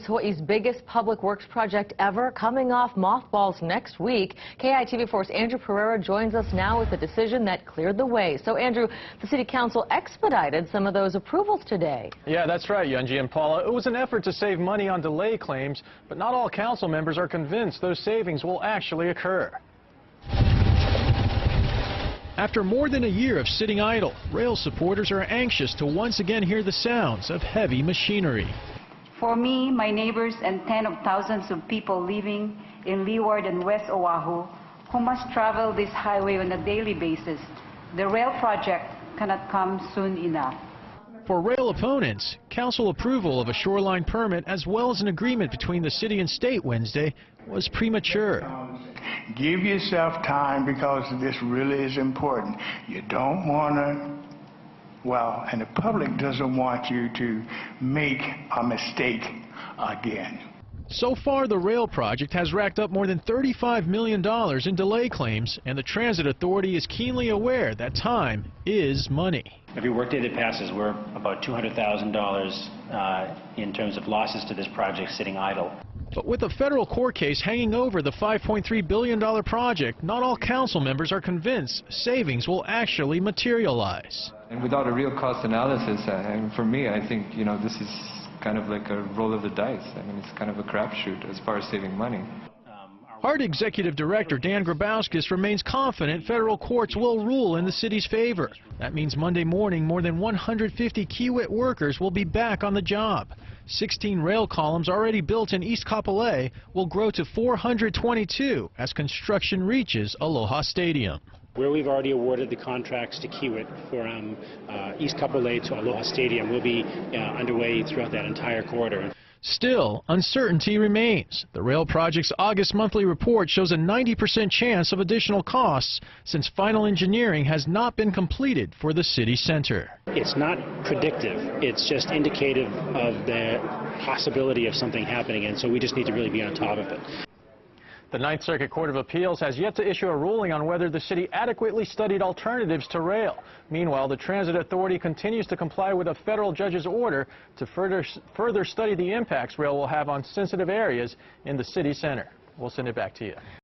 Hawaii's biggest public works project ever, coming off mothballs next week. KITV4's Andrew Pereira joins us now with a decision that cleared the way. So, Andrew, the City Council expedited some of those approvals today. Yeah, that's right, Yunji and Paula. It was an effort to save money on delay claims, but not all council members are convinced those savings will actually occur. After more than a year of sitting idle, rail supporters are anxious to once again hear the sounds of heavy machinery. For me, my neighbors, and tens of thousands of people living in Leeward and West Oahu who must travel this highway on a daily basis, the rail project cannot come soon enough. For rail opponents, council approval of a shoreline permit as well as an agreement between the city and state Wednesday was premature. Give yourself time because this really is important. You don't want to, well, and the public doesn't want you to make a mistake again. So far, the rail project has racked up more than $35 million in delay claims, and the Transit Authority is keenly aware that time is money. Every workday that passes, we're about $200,000 in terms of losses to this project sitting idle. But with a federal court case hanging over the $5.3 billion project, not all council members are convinced savings will actually materialize. And without a real cost analysis, and for me, I think, this is kind of like a roll of the dice. I mean, it's kind of a crapshoot as far as saving money. HART Executive Director Dan Grabauskas remains confident federal courts will rule in the city's favor. That means Monday morning, more than 150 Kiewit workers will be back on the job. 16 rail columns already built in East Kapolei will grow to 422 as construction reaches Aloha Stadium. Where we've already awarded the contracts to Kiewit for East Kapolei to Aloha Stadium will be underway throughout that entire corridor. Still, uncertainty remains. The rail project's August monthly report shows a 90% chance of additional costs since final engineering has not been completed for the city center. It's not predictive. It's just indicative of the possibility of something happening, and so we just need to really be on top of it. The Ninth Circuit Court of Appeals has yet to issue a ruling on whether the city adequately studied alternatives to rail. Meanwhile, the Transit Authority continues to comply with a federal judge's order to further study the impacts rail will have on sensitive areas in the city center. We'll send it back to you.